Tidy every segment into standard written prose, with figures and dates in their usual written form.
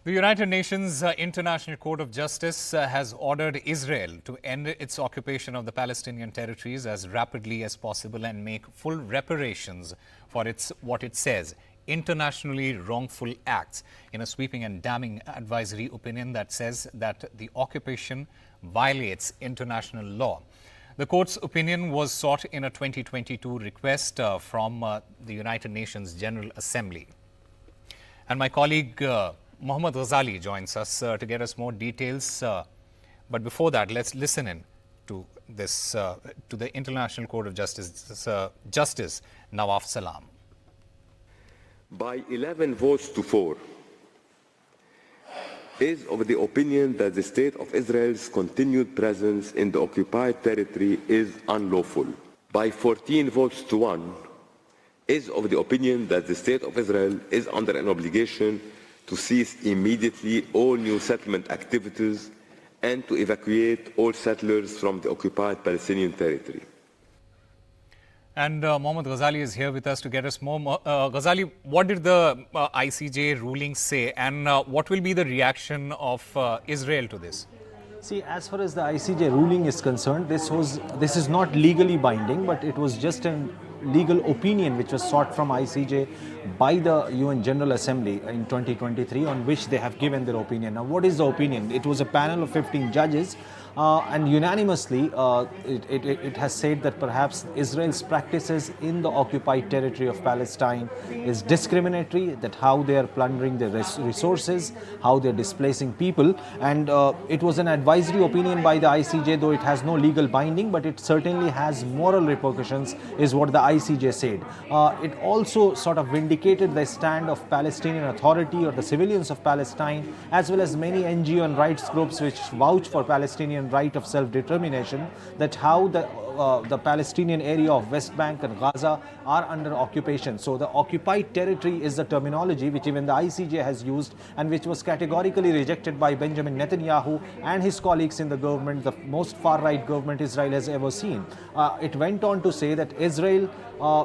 The United Nations International Court of Justice has ordered Israel to end its occupation of the Palestinian territories as rapidly as possible and make full reparations for what it says internationally wrongful acts in a sweeping and damning advisory opinion that says that the occupation violates international law. The court's opinion was sought in a 2022 request from the United Nations General Assembly. And my colleague Mohammad Ghazali joins us to get us more details. But before that, let's listen in to this to the International Court of Justice, Justice Nawaf Salam. By 11 votes to 4, is of the opinion that the State of Israel's continued presence in the occupied territory is unlawful. By 14 votes to 1, is of the opinion that the State of Israel is under an obligation to cease immediately all new settlement activities and to evacuate all settlers from the occupied Palestinian territory. And Mohammad Ghazali is here with us to get us more. Ghazali, what did the ICJ ruling say, and what will be the reaction of Israel to this? See, as far as the ICJ ruling is concerned, this is not legally binding, but it was just a legal opinion which was sought from ICJ by the UN General Assembly in 2023, on which they have given their opinion. Now, what is the opinion? It was a panel of 15 judges, and unanimously it has said that perhaps Israel's practices in the occupied territory of Palestine is discriminatory, that how they are plundering their resources, how they are displacing people, and it was an advisory opinion by the ICJ, though it has no legal binding, but it certainly has moral repercussions, is what the ICJ said. It also sort of vindicated the stand of Palestinian Authority or the civilians of Palestine, as well as many NGO and rights groups which vouch for Palestinian right of self-determination, that how the Palestinian area of West Bank and Gaza are under occupation. So the occupied territory is the terminology which even the ICJ has used, and which was categorically rejected by Benjamin Netanyahu and his colleagues in the government, the most far-right government Israel has ever seen. It went on to say that Israel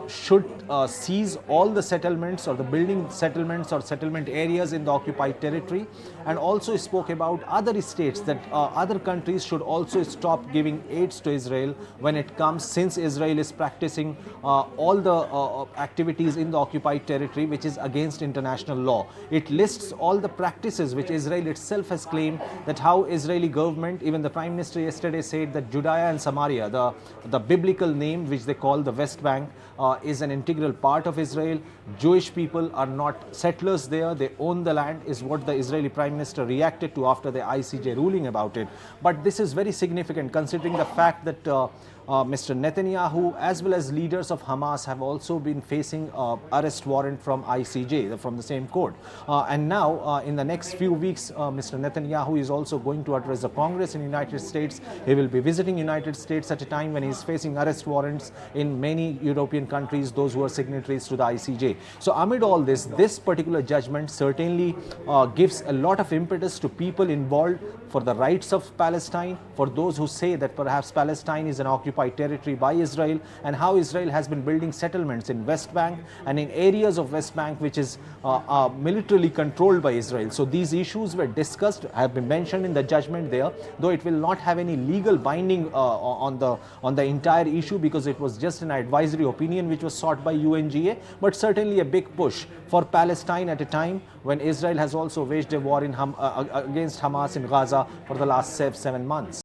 should seize all the settlements or the building settlements or settlement areas in the occupied territory, and also spoke about other states, that other countries should also stop giving aids to Israel when it comes, since Israel is practicing all the activities in the occupied territory which is against international law. It lists all the practices which Israel itself has claimed, that how Israeli government, even the Prime Minister yesterday said that Judea and Samaria, the biblical name which they call the West Bank, is an integral part of Israel. Jewish people are not settlers there, they own the land, is what the Israeli Prime Minister reacted to after the ICJ ruling about it. But this is very significant considering the fact that Mr. Netanyahu, as well as leaders of Hamas, have also been facing arrest warrant from ICJ, from the same court. And now, in the next few weeks, Mr. Netanyahu is also going to address the Congress in the United States. He will be visiting United States at a time when he is facing arrest warrants in many European countries, those who are signatories to the ICJ. So amid all this particular judgment certainly gives a lot of impetus to people involved for the rights of Palestine, for those who say that perhaps Palestine is an occupied territory by Israel, and how Israel has been building settlements in West Bank and in areas of West Bank which is militarily controlled by Israel. So these issues were discussed, have been mentioned in the judgment there, though it will not have any legal binding on the entire issue, because it was just an advisory opinion which was sought by UNGA, but certainly a big push for Palestine at a time when Israel has also waged a war against Hamas in Gaza for the last 7 months.